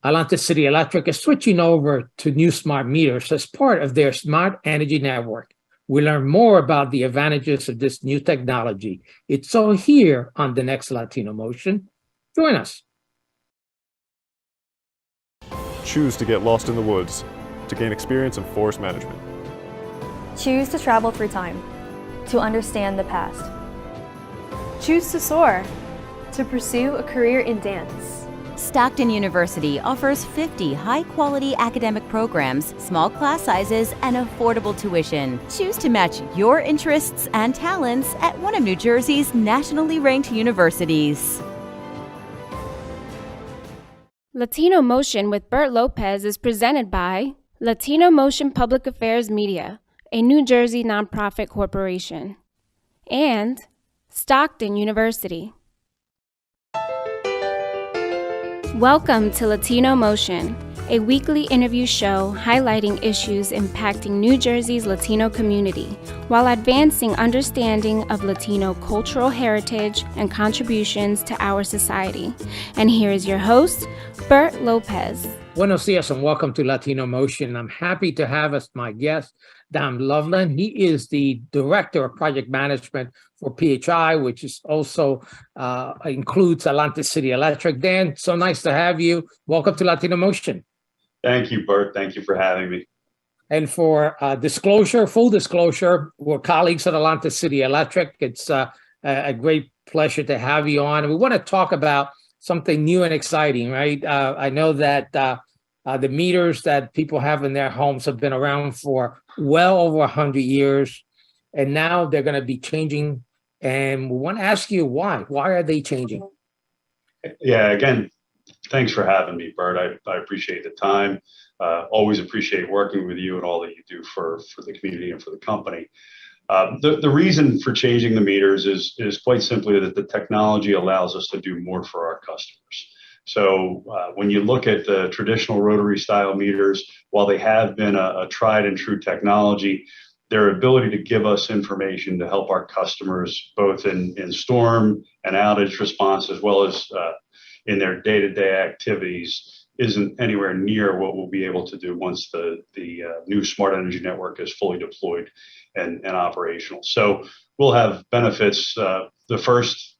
Atlanta City Electric is switching over to new smart meters as part of their smart energy network. We learn more about the advantages of this new technology. It's all here on the next Latino Motion. Join us. Choose to get lost in the woods to gain experience in forest management. Choose to travel through time to understand the past. Choose to soar to pursue a career in dance. Stockton University offers 50 high-quality academic programs, small class sizes, and affordable tuition. Choose to match your interests and talents at one of New Jersey's nationally ranked universities. Latino Motion with Burt Lopez is presented by Latino Motion Public Affairs Media, a New Jersey nonprofit corporation, and Stockton University. Welcome to Latino Motion, a weekly interview show highlighting issues impacting New Jersey's Latino community while advancing understanding of Latino cultural heritage and contributions to our society. And here is your host, Bert Lopez. Buenos dias and welcome to Latino Motion. I'm happy to have as my guest, Dan Loveland. He is the Director of Project Management for PHI, which is also includes Atlanta City Electric. Dan, so nice to have you. Welcome to Latino Motion. Thank you, Bert. Thank you for having me. And for full disclosure, we're colleagues at Atlanta City Electric. It's a great pleasure to have you on. And we want to talk about something new and exciting, right? I know that the meters that people have in their homes have been around for well over 100 years, and now they're going to be changing. And we want to ask you why. Why are they changing? Yeah, again, thanks for having me, Bert. I appreciate the time. Always appreciate working with you and all that you do for the community and for the company. The reason for changing the meters is quite simply that the technology allows us to do more for our customers. So when you look at the traditional rotary style meters, while they have been a tried and true technology, their ability to give us information to help our customers both in storm and outage response, as well as in their day-to-day activities, isn't anywhere near what we'll be able to do once the new smart energy network is fully deployed and operational. So we'll have benefits. The first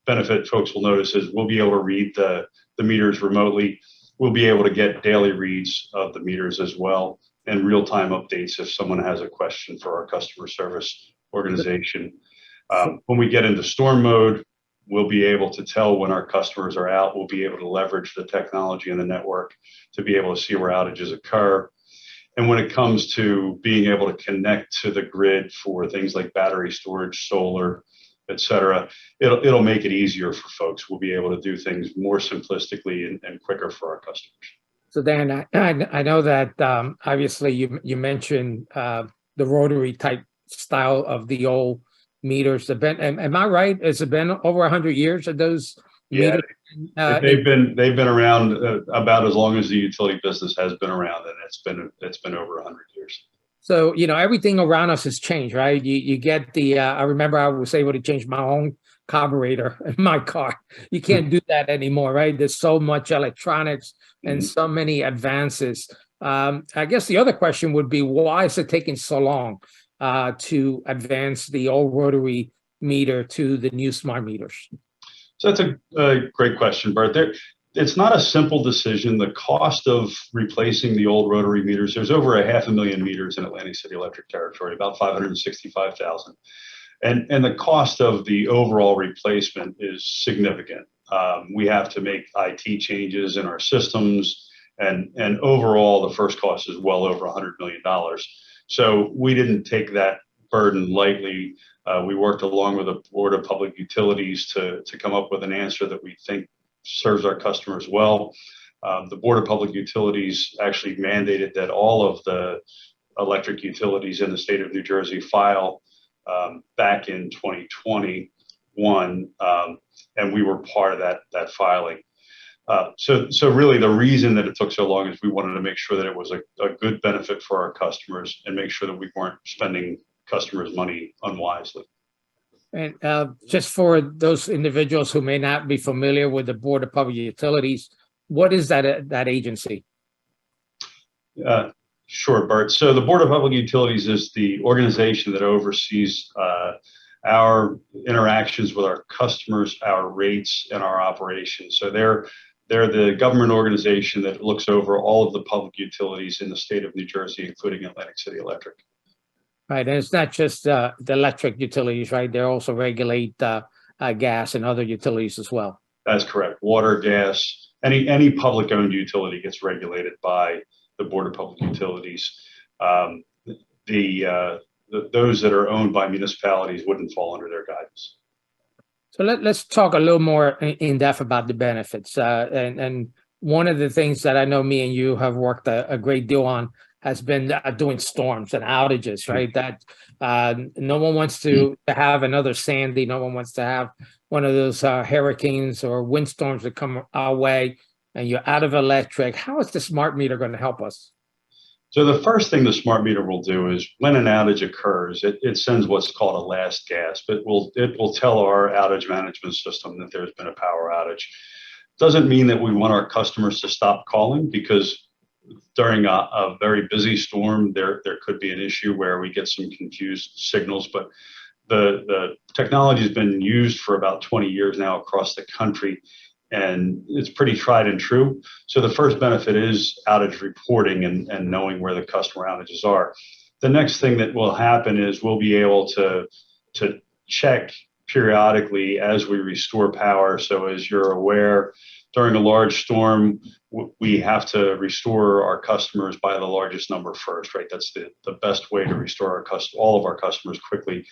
benefit folks will notice is we'll be able to read the meters remotely. We'll be able to get daily reads of the meters as well, and real-time updates if someone has a question for our customer service organization. When we get into storm mode, we'll be able to tell when our customers are out. We'll be able to leverage the technology in the network to be able to see where outages occur. And when it comes to being able to connect to the grid for things like battery storage, solar, et cetera, it'll make it easier for folks. We'll be able to do things more simplistically and quicker for our customers. So Dan, I know that obviously you mentioned the rotary type style of the old meters. Am I right? Has it been over 100 years of those meters? They've been around about as long as the utility business has been around, and it's been over 100 years. So, everything around us has changed, right? You get the, I remember I was able to change my own carburetor in my car. You can't do that anymore, right? There's so much electronics and so many advances. I guess the other question would be, why is it taking so long to advance the old rotary meter to the new smart meters? So that's a great question, Bert. It's not a simple decision. The cost of replacing the old rotary meters, there's over 500,000 meters in Atlantic City Electric territory, about 565,000. And the cost of the overall replacement is significant. We have to make IT changes in our systems, and overall the first cost is well over $100 million. So we didn't take that burden lightly. We worked along with the Board of Public Utilities to come up with an answer that we think serves our customers well. The Board of Public Utilities actually mandated that all of the electric utilities in the state of New Jersey file back in 2021, and we were part of that filing. So really the reason that it took so long is we wanted to make sure that it was a good benefit for our customers and make sure that we weren't spending customers' money unwisely. And just for those individuals who may not be familiar with the Board of Public Utilities, What is that agency? Sure, Bert. So the Board of Public Utilities is the organization that oversees our interactions with our customers, our rates, and our operations. So they're the government organization that looks over all of the public utilities in the state of New Jersey, including Atlantic City Electric. Right, and it's not just the electric utilities, right? They also regulate gas and other utilities as well. That's correct. Water, gas, any public-owned utility gets regulated by the Board of Public Utilities. Those that are owned by municipalities wouldn't fall under their guidance. So let's talk a little more in depth about the benefits. And one of the things that I know me and you have worked a great deal on has been doing storms and outages, right? That no one wants to have another Sandy. No one wants to have one of those hurricanes or windstorms that come our way and you're out of electric. How is the smart meter going to help us? So the first thing the smart meter will do is when an outage occurs, it sends what's called a last gasp. It will tell our outage management system that there's been a power outage. Doesn't mean that we want our customers to stop calling, because during a very busy storm, there could be an issue where we get some confused signals. But the technology has been used for about 20 years now across the country, and it's pretty tried and true. So the first benefit is outage reporting and knowing where the customer outages are. The next thing that will happen is we'll be able to check periodically as we restore power. So as you're aware, during a large storm, we have to restore our customers by the largest number first, right? That's the best way to restore all of our customers quickly.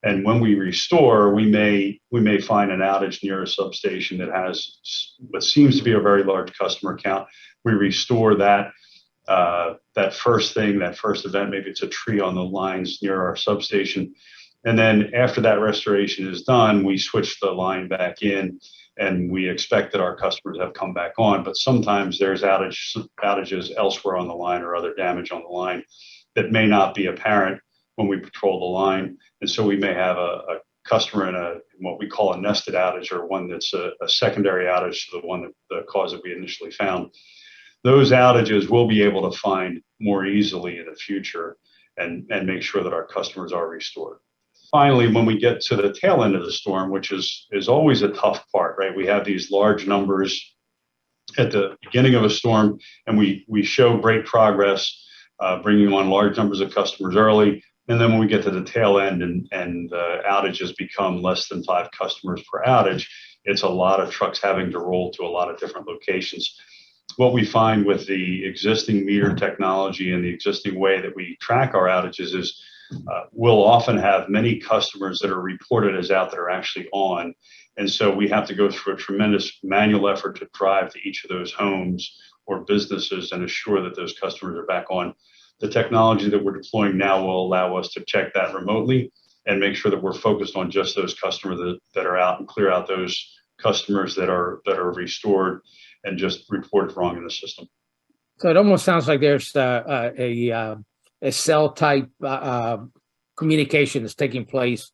And when we restore, we may find an outage near a substation that has what seems to be a very large customer count. We restore that first event. Maybe it's a tree on the lines near our substation. And then after that restoration is done, we switch the line back in, and we expect that our customers have come back on. But sometimes there's outages elsewhere on the line or other damage on the line that may not be apparent when we patrol the line. And so we may have a customer in what we call a nested outage, or one that's a secondary outage to the cause that we initially found. Those outages we'll be able to find more easily in the future and make sure that our customers are restored. Finally, when we get to the tail end of the storm, which is always a tough part, right? We have these large numbers at the beginning of a storm, and we show great progress, bringing on large numbers of customers early. And then when we get to the tail end and outages become less than 5 customers per outage, it's a lot of trucks having to roll to a lot of different locations. What we find with the existing meter technology and the existing way that we track our outages is we'll often have many customers that are reported as out that are actually on. And so we have to go through a tremendous manual effort to drive to each of those homes or businesses and assure that those customers are back on. The technology that we're deploying now will allow us to check that remotely and make sure that we're focused on just those customers that are out, and clear out those customers that are restored and just reported wrong in the system. So it almost sounds like there's a cell type communication that's taking place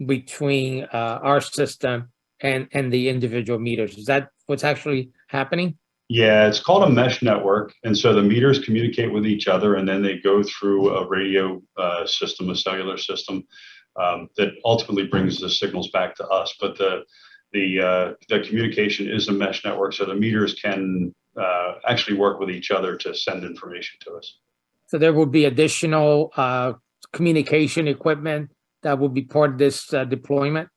between our system and the individual meters. Is that what's actually happening? Yeah, it's called a mesh network. And so the meters communicate with each other, and then they go through a radio system, a cellular system that ultimately brings the signals back to us. But the communication is a mesh network, so the meters can actually work with each other to send information to us. So there will be additional communication equipment that will be part of this deployment?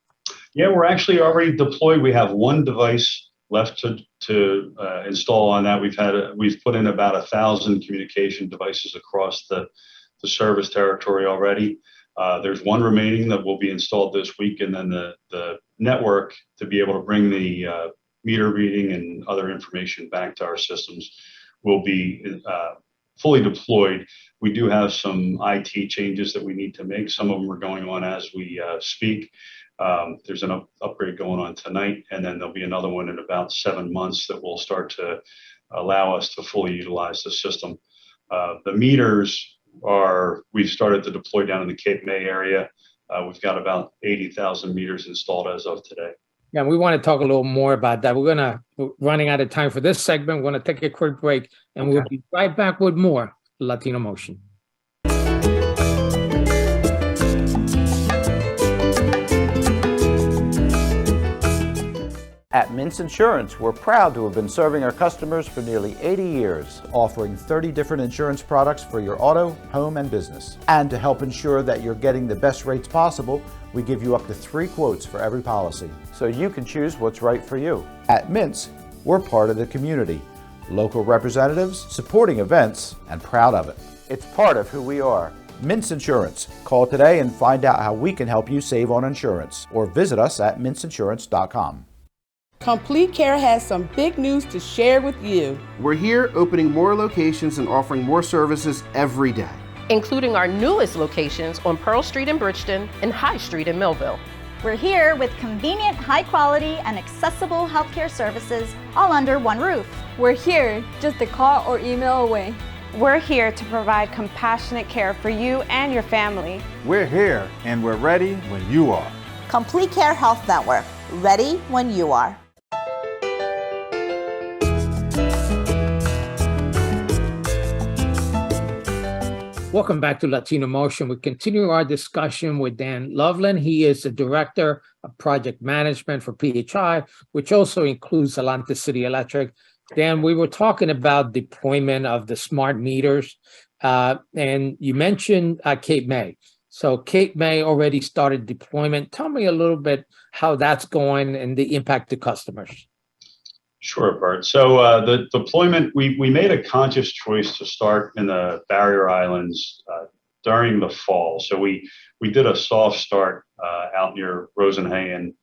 Yeah, we're actually already deployed. We have one device left to install on that. We've put in about 1,000 communication devices across the service territory already. There's one remaining that will be installed this week, and then the network to be able to bring the meter reading and other information back to our systems will be fully deployed. We do have some IT changes that we need to make. Some of them are going on as we speak. There's an upgrade going on tonight, and then there'll be another one in about 7 months that will start to allow us to fully utilize the system. The meters we've started to deploy down in the Cape May area. We've got about 80,000 meters installed as of today. Yeah, we want to talk a little more about that. We're running out of time for this segment. We're going to take a quick break, and we'll be right back with more Latino Motion. At Mintz Insurance, we're proud to have been serving our customers for nearly 80 years, offering 30 different insurance products for your auto, home, and business. And to help ensure that you're getting the best rates possible, we give you up to 3 quotes for every policy, so you can choose what's right for you. At Mintz, we're part of the community, local representatives, supporting events, and proud of it. It's part of who we are. Mintz Insurance. Call today and find out how we can help you save on insurance, or visit us at mintzinsurance.com. Complete Care has some big news to share with you. We're here opening more locations and offering more services every day, including our newest locations on Pearl Street in Bridgeton and High Street in Millville. We're here with convenient, high quality, and accessible healthcare services all under one roof. We're here just a call or email away. We're here to provide compassionate care for you and your family. We're here and we're ready when you are. Complete Care Health Network, ready when you are. Welcome back to Latino Motion. We continue our discussion with Dan Loveland. He is the Director of Project Management for PHI, which also includes Atlanta City Electric. Dan, we were talking about deployment of the smart meters, and you mentioned Cape May. So Cape May already started deployment. Tell me a little bit how that's going and the impact to customers. Sure, Bert. So the deployment, we made a conscious choice to start in the Barrier Islands during the fall. So we did a soft start out near Rosenhagen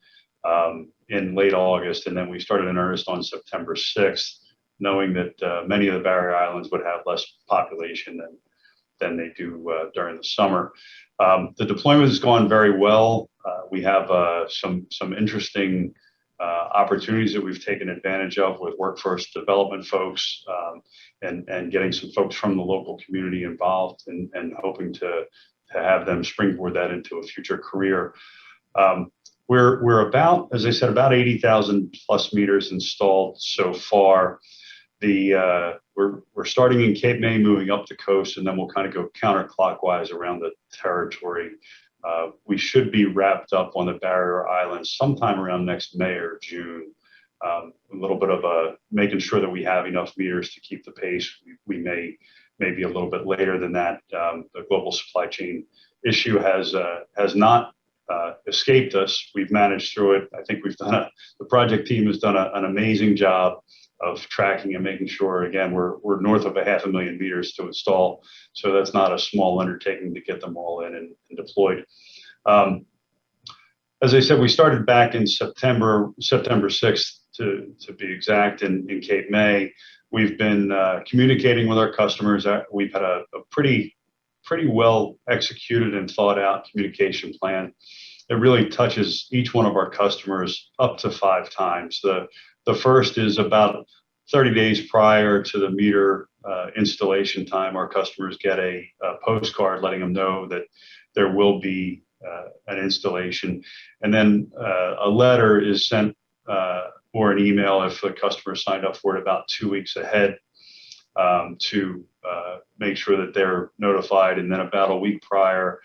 in late August, and then we started in earnest on September 6th, knowing that many of the Barrier Islands would have less population than they do during the summer. The deployment has gone very well. We have some interesting opportunities that we've taken advantage of with workforce development folks and getting some folks from the local community involved and hoping to have them springboard that into a future career. We're about, as I said, about 80,000 plus meters installed so far. We're starting in Cape May, moving up the coast, and then we'll kind of go counterclockwise around the territory. We should be wrapped up on the Barrier Islands sometime around next May or June. A little bit of making sure that we have enough meters to keep the pace. We may be a little bit later than that. The global supply chain issue has not escaped us. We've managed through it. I think the project team has done an amazing job of tracking and making sure, again, we're north of 500,000 meters to install. So that's not a small undertaking to get them all in and deployed. As I said, we started back in September 6th to be exact in Cape May. We've been communicating with our customers. We've had a pretty well executed and thought out communication plan. It really touches each one of our customers up to 5 times. The first is about 30 days prior to the meter installation time. Our customers get a postcard letting them know that there will be an installation. And then a letter is sent or an email if the customer signed up for it about 2 weeks ahead to make sure that they're notified. And then about a week prior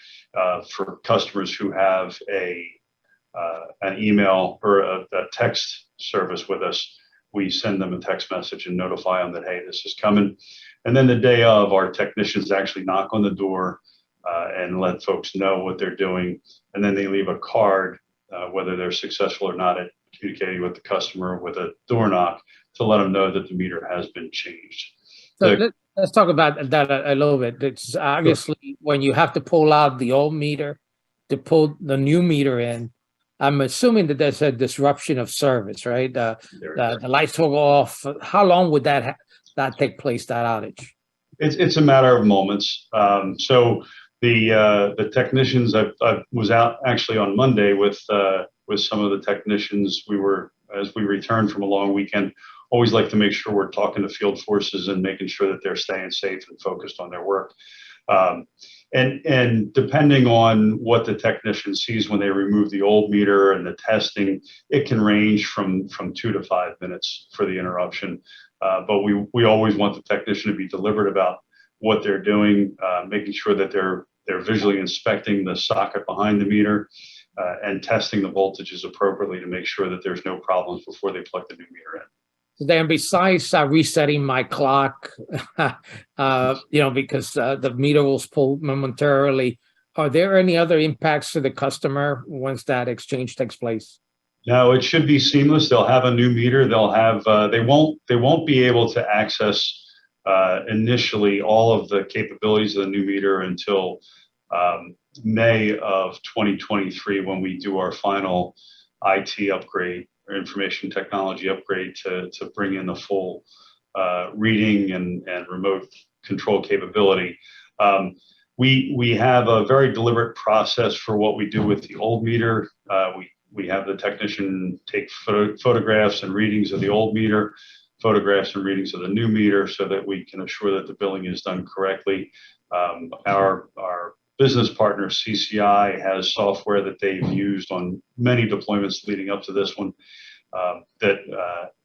for customers who have an email or a text service with us, we send them a text message and notify them that, hey, this is coming. And then the day of, our technicians actually knock on the door and let folks know what they're doing. And then they leave a card, whether they're successful or not at communicating with the customer with a door knock to let them know that the meter has been changed. So let's talk about that a little bit. It's obviously when you have to pull out the old meter to pull the new meter in, I'm assuming that there's a disruption of service, right? The lights will go off. How long would that take place, that outage? It's a matter of moments. So the technicians, I was out actually on Monday with some of the technicians. As we returned from a long weekend, always like to make sure we're talking to field forces and making sure that they're staying safe and focused on their work. And depending on what the technician sees when they remove the old meter and the testing, it can range from 2 to 5 minutes for the interruption. But we always want the technician to be deliberate about what they're doing, making sure that they're visually inspecting the socket behind the meter and testing the voltages appropriately to make sure that there's no problems before they plug the new meter in. Then besides resetting my clock, because the meter will pull momentarily, are there any other impacts to the customer once that exchange takes place? No, it should be seamless. They'll have a new meter. They'll have they won't be able to access initially all of the capabilities of the new meter until May of 2023, when we do our final IT upgrade or information technology upgrade to bring in the full reading and remote control capability. We have a very deliberate process for what we do with the old meter. We have the technician take photographs and readings of the old meter, photographs and readings of the new meter, so that we can assure that the billing is done correctly. Our business partner, CCI, has software that they've used on many deployments leading up to this one that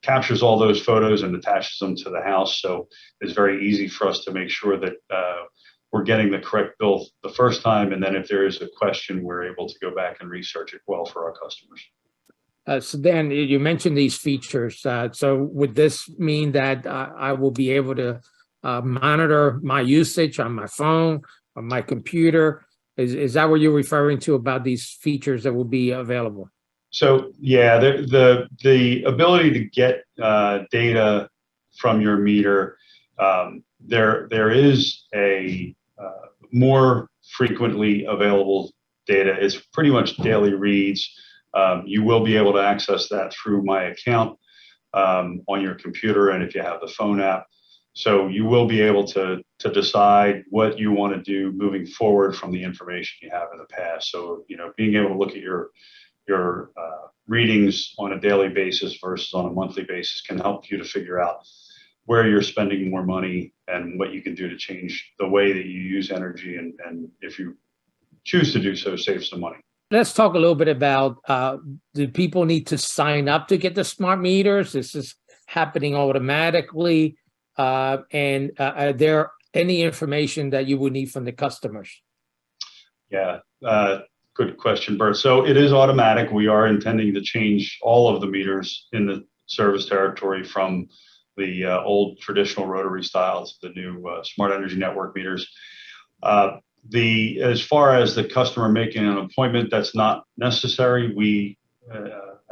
captures all those photos and attaches them to the house. So it's very easy for us to make sure that we're getting the correct bill the first time. And then if there is a question, we're able to go back and research it well for our customers. So Dan, you mentioned these features. So would this mean that I will be able to monitor my usage on my phone, on my computer? Is that what you're referring to about these features that will be available? So yeah, the ability to get data from your meter, there is a more frequently available data. It's pretty much daily reads. You will be able to access that through My Account on your computer, and if you have the phone app. So you will be able to decide what you want to do moving forward from the information you have in the past. So, being able to look at your readings on a daily basis versus on a monthly basis can help you to figure out where you're spending more money and what you can do to change the way that you use energy, and if you choose to do so, save some money. Let's talk a little bit about, do people need to sign up to get the smart meters? This is happening automatically. And are there any information that you would need from the customers? Yeah, good question, Bert. So it is automatic. We are intending to change all of the meters in the service territory from the old traditional rotary style to the new Smart Energy Network meters. As far as the customer making an appointment, that's not necessary. We,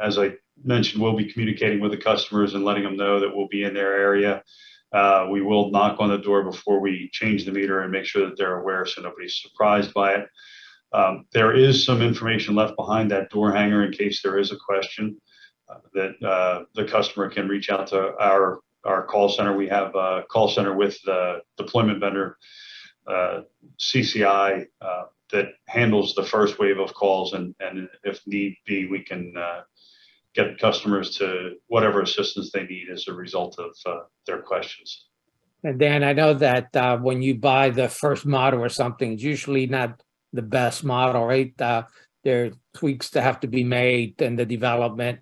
as I mentioned, we'll be communicating with the customers and letting them know that we'll be in their area. We will knock on the door before we change the meter and make sure that they're aware so nobody's surprised by it. There is some information left behind that door hanger in case there is a question that the customer can reach out to our call center. We have a call center with the deployment vendor, CCI, that handles the first wave of calls, and if need be, we can get customers to whatever assistance they need as a result of their questions. And Dan, I know that when you buy the first model or something, it's usually not the best model, right? There are tweaks that have to be made in the development.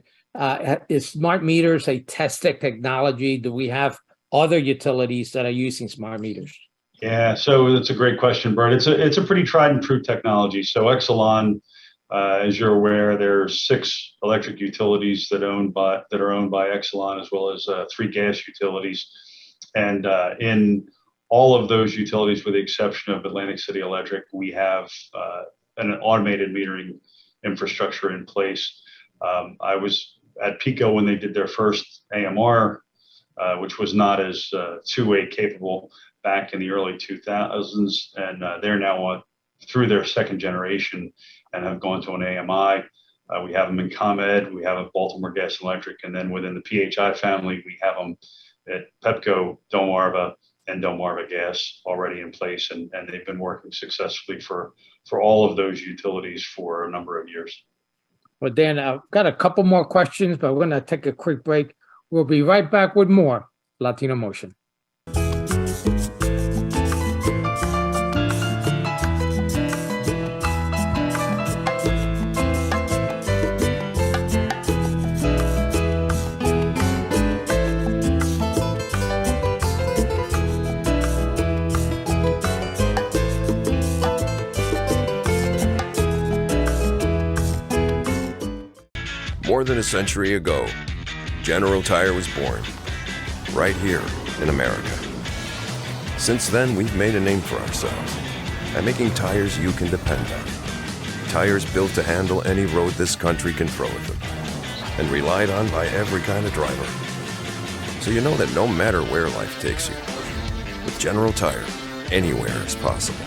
Is smart meters a tested technology? Do we have other utilities that are using smart meters? Yeah, so that's a great question, Bert. It's a pretty tried and true technology. So Exelon, as you're aware, there are 6 electric utilities that are owned by Exelon, as well as 3 gas utilities. And in all of those utilities, with the exception of Atlantic City Electric, we have an automated metering infrastructure in place. I was at PECO when they did their first AMR, which was not as two-way capable back in the early 2000s, and they're now through their second generation and have gone to an AMI. We have them in ComEd, we have a Baltimore Gas and Electric, and then within the PHI family, we have them at Pepco, Delmarva, and Delmarva Gas already in place, and they've been working successfully for all of those utilities for a number of years. Well, Dan, I've got a couple more questions, but we're going to take a quick break. We'll be right back with more Latino Motion. More than a century ago, General Tire was born, right here in America. Since then, we've made a name for ourselves by making tires you can depend on. Tires built to handle any road this country can throw at them, and relied on by every kind of driver. So you know that no matter where life takes you, with General Tire, anywhere is possible.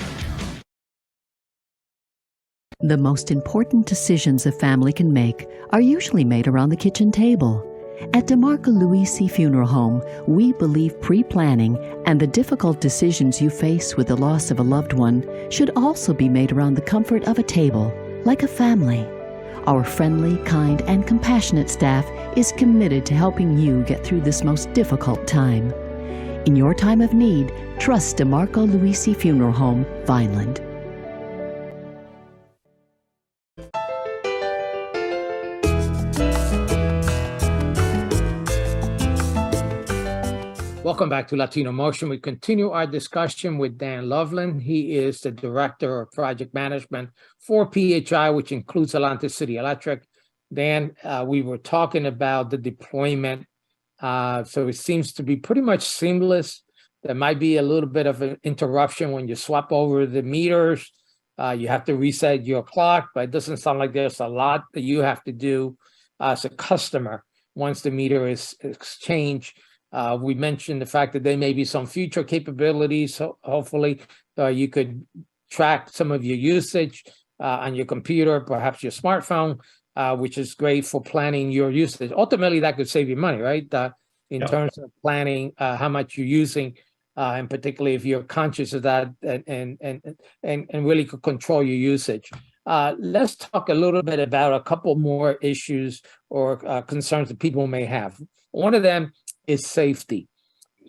The most important decisions a family can make are usually made around the kitchen table. At DeMarco Luisi Funeral Home, we believe pre-planning and the difficult decisions you face with the loss of a loved one should also be made around the comfort of a table, like a family. Our friendly, kind, and compassionate staff is committed to helping you get through this most difficult time. In your time of need, trust DeMarco Luisi Funeral Home, Vineland. Welcome back to Latino Motion. We continue our discussion with Dan Loveland. He is the Director of Project Management for PHI, which includes Atlanta City Electric. Dan, we were talking about the deployment. So it seems to be pretty much seamless. There might be a little bit of an interruption when you swap over the meters. You have to reset your clock, but it doesn't sound like there's a lot that you have to do as a customer once the meter is exchanged. We mentioned the fact that there may be some future capabilities. So hopefully you could track some of your usage on your computer, perhaps your smartphone, which is great for planning your usage. Ultimately, that could save you money, right? In terms of planning how much you're using, and particularly if you're conscious of that and really could control your usage. Let's talk a little bit about a couple more issues or concerns that people may have. One of them is safety.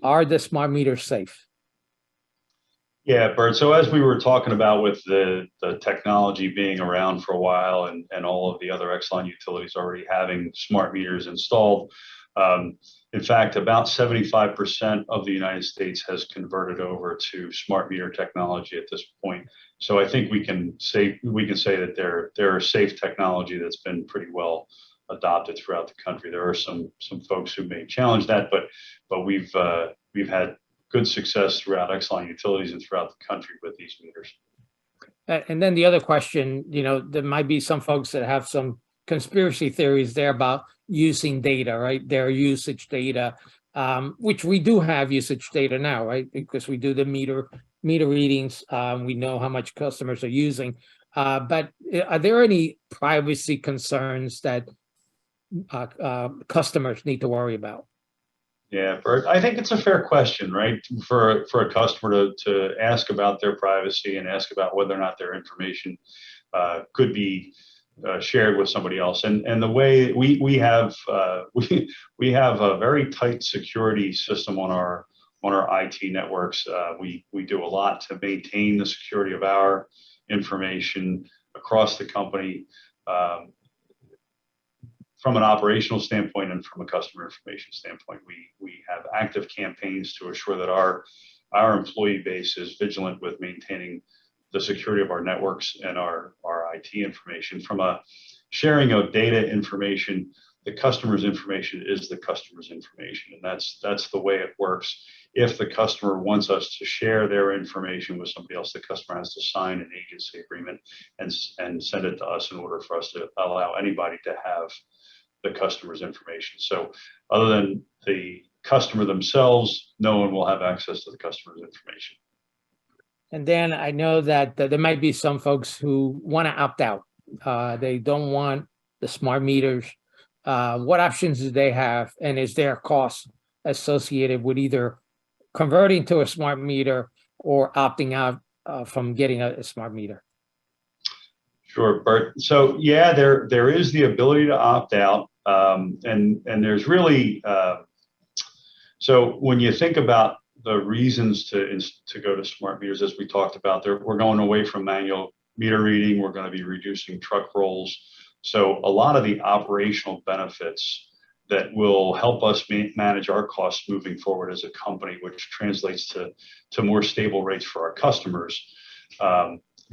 Are the smart meters safe? Yeah, Bert. So as we were talking about with the technology being around for a while and all of the other Exelon utilities already having smart meters installed, in fact, about 75% of the United States has converted over to smart meter technology at this point. So I think we can say that they're safe technology that's been pretty well adopted throughout the country. There are some folks who may challenge that, but we've had good success throughout Exelon utilities and throughout the country with these meters. And then the other question, there might be some folks that have some conspiracy theories there about using data, right? Their usage data, which we do have usage data now, right? Because we do the meter readings. We know how much customers are using. But are there any privacy concerns that customers need to worry about? Yeah, Bert, I think it's a fair question, right? For a customer to ask about their privacy and ask about whether or not their information could be shared with somebody else. And the way we have a very tight security system on our IT networks. We do a lot to maintain the security of our information across the company. From an operational standpoint and from a customer information standpoint, we have active campaigns to assure that our employee base is vigilant with maintaining the security of our networks and our IT information. From a sharing of data information, the customer's information is the customer's information, and that's the way it works. If the customer wants us to share their information with somebody else, the customer has to sign an agency agreement and send it to us in order for us to allow anybody to have the customer's information. So other than the customer themselves, no one will have access to the customer's information. And then I know that there might be some folks who want to opt out. They don't want the smart meters. What options do they have? And is there a cost associated with either converting to a smart meter or opting out from getting a smart meter? Sure, Bert. So yeah, there is the ability to opt out. And there's really, so when you think about the reasons to go to smart meters, as we talked about, we're going away from manual meter reading. We're going to be reducing truck rolls. So a lot of the operational benefits that will help us manage our costs moving forward as a company, which translates to more stable rates for our customers,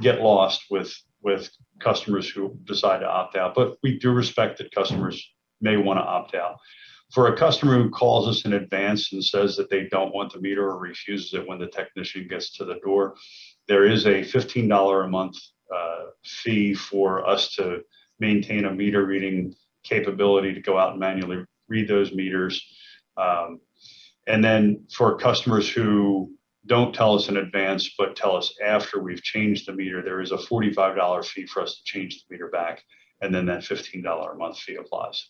get lost with customers who decide to opt out, but we do respect that customers may want to opt out. For a customer who calls us in advance and says that they don't want the meter or refuses it when the technician gets to the door, there is a $15 a month fee for us to maintain a meter reading capability to go out and manually read those meters. And then for customers who don't tell us in advance, but tell us after we've changed the meter, there is a $45 fee for us to change the meter back. And then that $15 a month fee applies.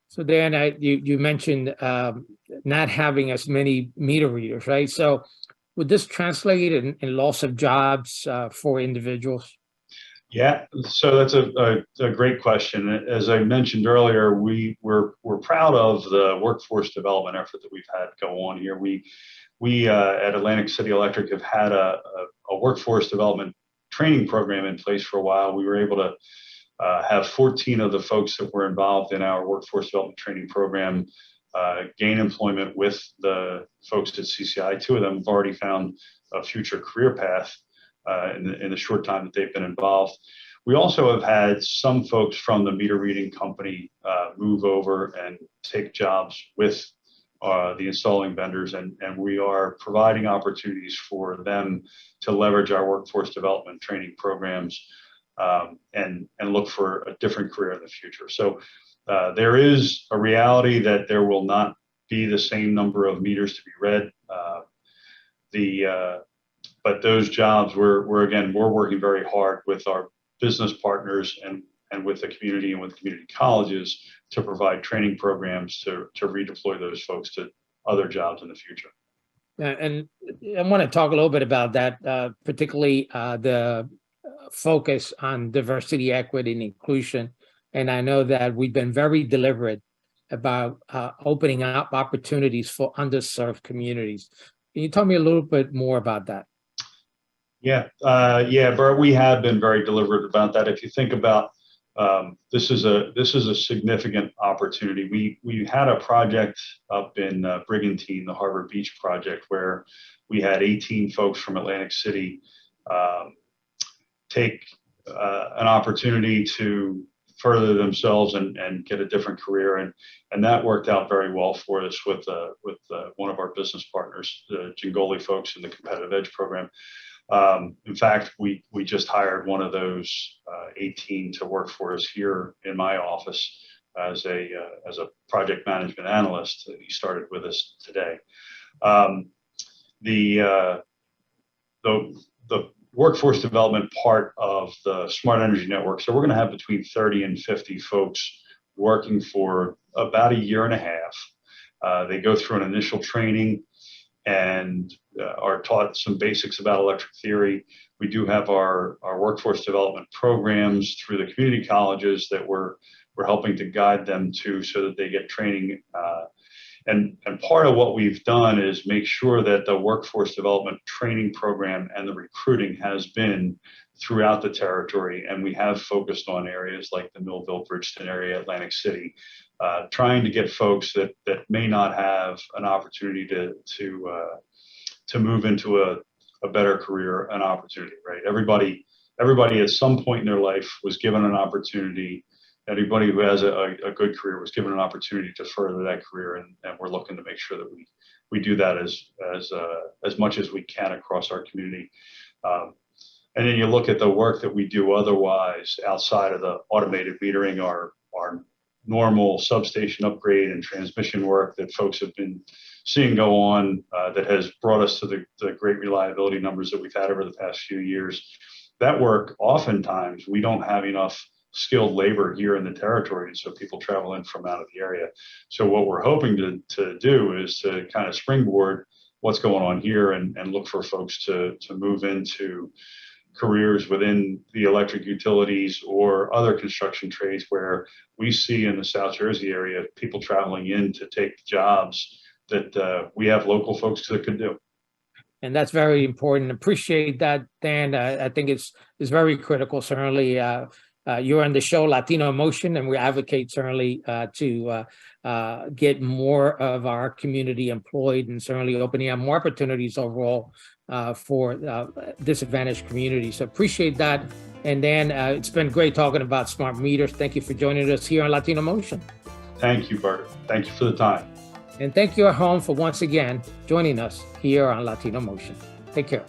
So Dan, you mentioned not having as many meter readers, right? So would this translate in loss of jobs for individuals? Yeah, so that's a great question. As I mentioned earlier, we're proud of the workforce development effort that we've had go on here. We at Atlantic City Electric have had a workforce development training program in place for a while. We were able to have 14 of the folks that were involved in our workforce development training program gain employment with the folks at CCI. 2 of them have already found a future career path in the short time that they've been involved. We also have had some folks from the meter reading company move over and take jobs with the installing vendors, and we are providing opportunities for them to leverage our workforce development training programs and look for a different career in the future. So there is a reality that there will not be the same number of meters to be read. But those jobs, we're working very hard with our business partners and with the community and with community colleges to provide training programs to redeploy those folks to other jobs in the future. And I want to talk a little bit about that, particularly the focus on diversity, equity, and inclusion. And I know that we've been very deliberate about opening up opportunities for underserved communities. Can you tell me a little bit more about that? Yeah, Burt, we have been very deliberate about that. If you think about this is a significant opportunity. We had a project up in Brigantine, the Harbor Beach project, where we had 18 folks from Atlantic City take an opportunity to further themselves and get a different career, and that worked out very well for us with one of our business partners, the Jingoli folks in the Competitive Edge program. In fact, we just hired one of those 18 to work for us here in my office as a project management analyst. He started with us today. The workforce development part of the Smart Energy Network. So we're going to have between 30 and 50 folks working for about a year and a half. They go through an initial training and are taught some basics about electric theory. We do have our workforce development programs through the community colleges that we're helping to guide them to, so that they get training. And part of what we've done is make sure that the workforce development training program and the recruiting has been throughout the territory. And we have focused on areas like the Millville, Bridgeton area, Atlantic City, trying to get folks that may not have an opportunity to move into a better career, an opportunity, right? Everybody at some point in their life was given an opportunity. Anybody who has a good career was given an opportunity to further that career, and we're looking to make sure that we do that as much as we can across our community. And then you look at the work that we do otherwise outside of the automated metering, our normal substation upgrade and transmission work that folks have been seeing go on, that has brought us to the great reliability numbers that we've had over the past few years. That work, oftentimes, we don't have enough skilled labor here in the territory, and so people travel in from out of the area. So what we're hoping to do is to kind of springboard what's going on here and look for folks to move into careers within the electric utilities or other construction trades, where we see in the South Jersey area people traveling in to take jobs that we have local folks that could do. And that's very important. Appreciate that, Dan. I think it's very critical. Certainly, you're on the show Latino Motion, and we advocate certainly to get more of our community employed, and certainly opening up more opportunities overall for disadvantaged communities. So appreciate that. And Dan, it's been great talking about smart meters. Thank you for joining us here on Latino Motion. Thank you, Bert. Thank you for the time. And thank you at home for once again joining us here on Latino Motion. Take care.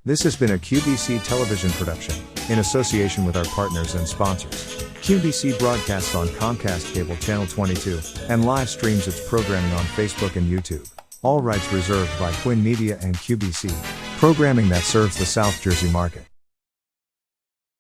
This has been a QBC television production, in association with our partners and sponsors. QBC broadcasts on Comcast Cable Channel 22, and live streams its programming on Facebook and YouTube. All rights reserved by Quinn Media and QBC, programming that serves the South Jersey market.